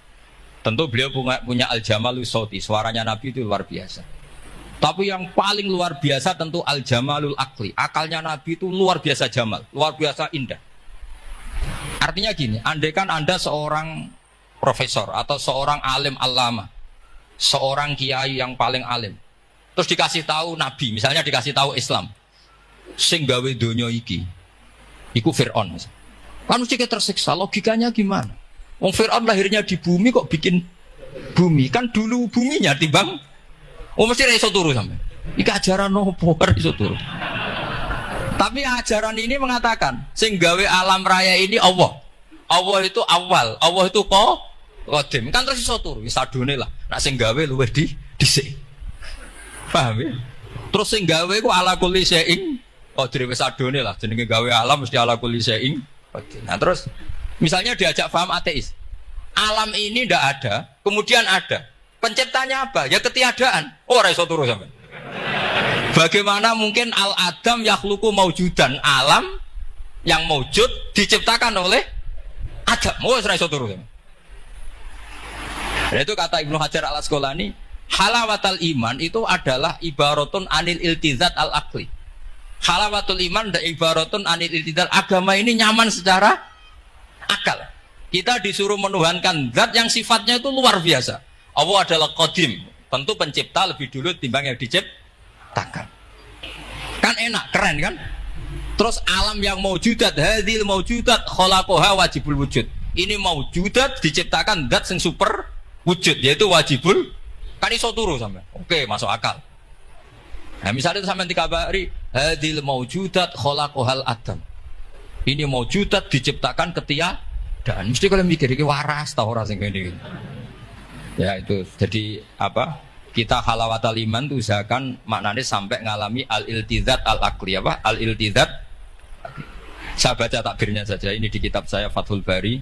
Tentu beliau punya al-jamalul sauti, suaranya Nabi itu luar biasa. Tapi yang paling luar biasa tentu al-jamalul akli. Akalnya Nabi itu luar biasa jamal, luar biasa indah. Artinya gini, andaikan Anda seorang profesor atau seorang alim alama, seorang kiai yang paling alim, terus dikasih tahu Nabi, misalnya dikasih tahu Islam, sing gawe donya iki, iku Fir'aun. Kan mesti tersiksa, logikanya gimana? Wong Fir'aun lahirnya di bumi kok bikin bumi, kan dulu buminya timbang. Mesti iso turu sampe. Iki ajaran nopo iso turu. Tapi ajaran ini mengatakan sing gawe alam raya ini Allah. Allah itu awal, Allah itu qadim. Kan terus iso turu, wis adone lah. Nek sing gawe luwih dhisik. Paham ya? Terus sing gawe ku ala kulli syai'in qadir, wis adone lah. Jenenge gawe alam mesti ala kulli syai'in qadir. Nah terus misalnya diajak paham ateis. Alam ini ndak ada, kemudian ada. Penciptanya apa? Ya ketiadaan. Ora iso turu sampean. Bagaimana mungkin al-adam yakhluqu maujudan, alam yang maujud diciptakan oleh Adam. Ora iso turu sampean. Itu kata Ibnu Hajar al-Asqalani, halawatul iman itu adalah ibaratun anil iltizat al-aqli. Halawatul iman dan ibaratun anil iltizat, agama ini nyaman secara akal. Kita disuruh menuhankan zat yang sifatnya itu luar biasa. Allah adalah qadim, Tentu pencipta lebih dulu timbang yang diciptakan. Kan enak, keren kan? Terus alam yang maujudat, hadil maujudat khalaqaha wajibul wujud. Ini maujudat diciptakan zat sing super wujud, yaitu wajibul. Kan iso turu sampe. Oke, masuk akal. Nah, misalnya itu sampean dikabari hadil maujudat khalaqahal adam. Ini maujudat diciptakan ketiadaan. Mesti kalian mikir iki waras ta ora sing ngene. Ya itu. Jadi apa? Kita halawatal iman itu usahakan maknanya sampai ngalami al-iltizat al-aqli apa? Al-iltizat. Saya baca takbirnya saja. Ini di kitab saya Fathul Bari.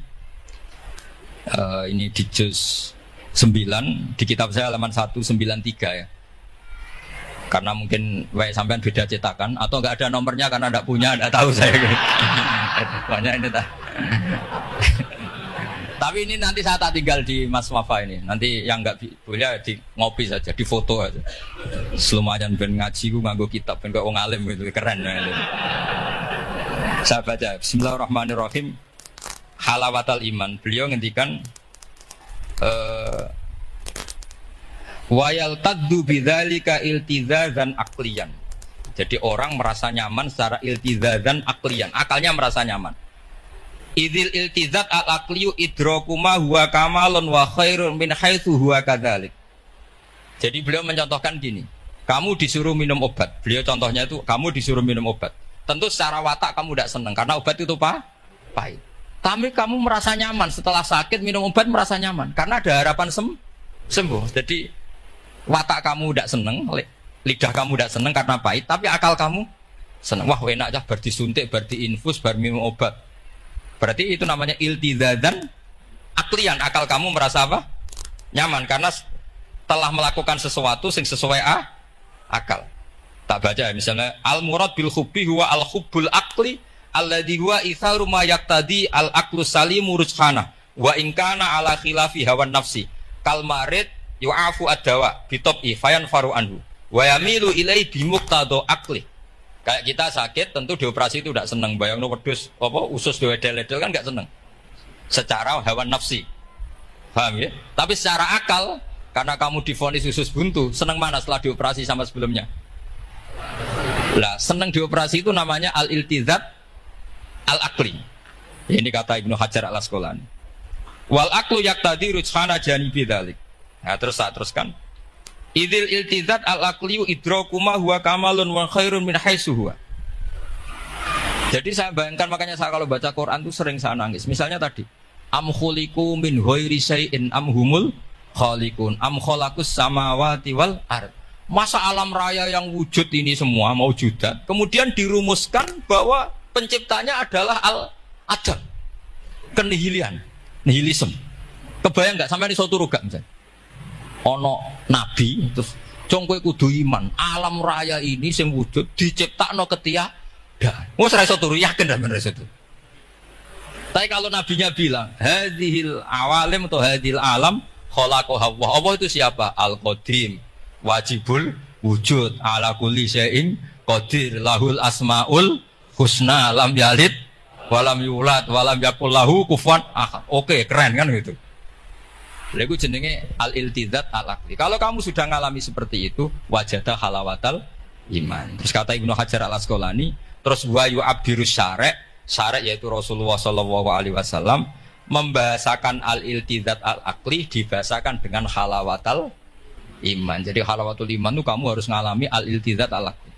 Ini di juz 9. Di kitab saya halaman 193 ya. Karena mungkin sampean beda cetakan atau enggak ada nomornya karena enggak punya, enggak tahu saya. Banyak ini tak. Tapi ini nanti saya tak tinggal di Mas Wafa ini. Nanti yang enggak boleh di ngopi saja, di foto aja. Selumayan ben ngaji ku nganggo kitab ben kok wong alim gitu, keren. Saya baca Bismillahirrahmanirrahim. Halawatal iman. Beliau ngendikan wa yaltaddu bidzalika iltizazan aqliyan. Jadi orang merasa nyaman secara iltizazan aqliyan. Akalnya merasa nyaman. Idzil iltizat al-aqliyu idrakuma huwa kamalun wa khairun min haitsu huwa kadzalik. Jadi beliau mencontohkan gini. Kamu disuruh minum obat. Beliau contohnya itu kamu disuruh minum obat. Tentu secara watak kamu tidak senang karena obat itu pahit. Tapi kamu merasa nyaman setelah sakit minum obat merasa nyaman karena ada harapan sembuh. Jadi watak kamu tidak senang, lidah kamu tidak senang karena pahit, tapi akal kamu senang. Wah enak aja bar disuntik, bar diinfus, bar minum obat. Berarti itu namanya iltizazan aklian. Akal kamu merasa apa? Nyaman karena telah melakukan sesuatu yang sesuai akal. Tak baca misalnya al-murad bil hubbi huwa al-hubbul aqli alladhi huwa itharu ma yaqtadi al-aqlu salimu rujhana wa in kana ala khilafi hawan nafsi kal marid yu'afu ad-dawa bi tab'i fayanfaru anhu wa yamilu ilai bi muqtada aqli. Kayak kita sakit tentu dioperasi itu tidak senang, bayangno wedhus apa usus dewedel-edel kan enggak senang. Secara hawan nafsi. Paham ya? Tapi secara akal karena kamu divonis usus buntu, senang mana setelah dioperasi sama sebelumnya? Lah, senang dioperasi itu namanya al-iltizat al-aqli. Ini kata Ibnu Hajar al-Asqalani. Wal aqlu yaqtadi rujhana janibi dzalik. Nah, teruskan. Idzil iltizat al-aqli idrakuma huwa kamalun wa khairun min haitsu huwa. Jadi saya bayangkan makanya saya kalau baca Quran itu sering saya nangis. Misalnya tadi, am khuliqu min ghairi syai'in am humul khaliqun am khalaqus samawati wal ard. Masa alam raya yang wujud ini semua mau wujudat, kemudian dirumuskan bahwa penciptanya adalah al-adam, kenihilian, nihilisme. Kebayang nggak sampai ini suatu ruga misalnya? Ono nabi terus congkoe kudu iman, alam raya ini sing wujud diciptakno ketiadaan. Wes ra iso turu yakin dan bener itu. Tapi kalau nabinya bilang hadhil awalim atau hadhil alam khalaqaha Allah. Allah itu siapa? Al-Qadim. Wajibul wujud ala kulli syai'in qadir lahul asmaul husna lam yalid walam yulad walam yakul lahu kufuwan ahad. Oke, keren kan gitu. Lha iku jenenge al-iltizat al-aqli. Kalau kamu sudah ngalami seperti itu, wajada halawatal iman. Terus kata Ibnu Hajar al-Asqalani, terus wa yu'abdirus syara', syara' yaitu Rasulullah sallallahu alaihi wasallam membahasakan al-iltizat al-aqli dibahasakan dengan halawatal iman. Jadi halawatul iman itu kamu harus ngalami al-iltizat al-aqli.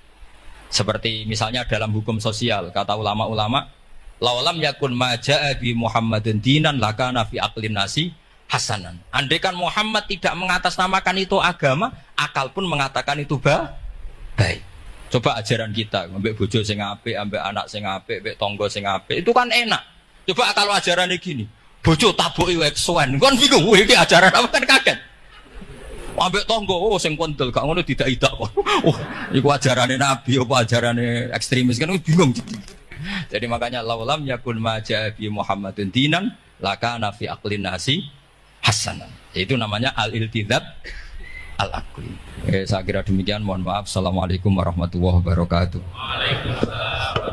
Seperti misalnya dalam hukum sosial, kata ulama-ulama, laulam yakun ma ja'a bi Muhammadin dinan lakana fi aqlin nasi hasanan. Andai kan Muhammad tidak mengatasnamakan itu agama, akal pun mengatakan itu baik. Coba ajaran kita, ambek bojo sing apik, ambek anak sing apik, ambek tangga sing apik, itu kan enak. Coba kalau ajarannya gini, bojo tabuki wae kesuwen, kon bingung, iki ajaran apa kan kaget. Ambek tonggo, sing kondel, gak ngono tidak kok. Iku ajarane Nabi, apa ajarane ekstremis kan bingung. Jadi makanya laulam yakun maja bi Muhammadin dinan lakana fi aqlin nasi hasanan. Itu namanya al-iltizat al-aqli. Saya kira demikian, mohon maaf. Assalamualaikum warahmatullahi wabarakatuh. Waalaikumsalam.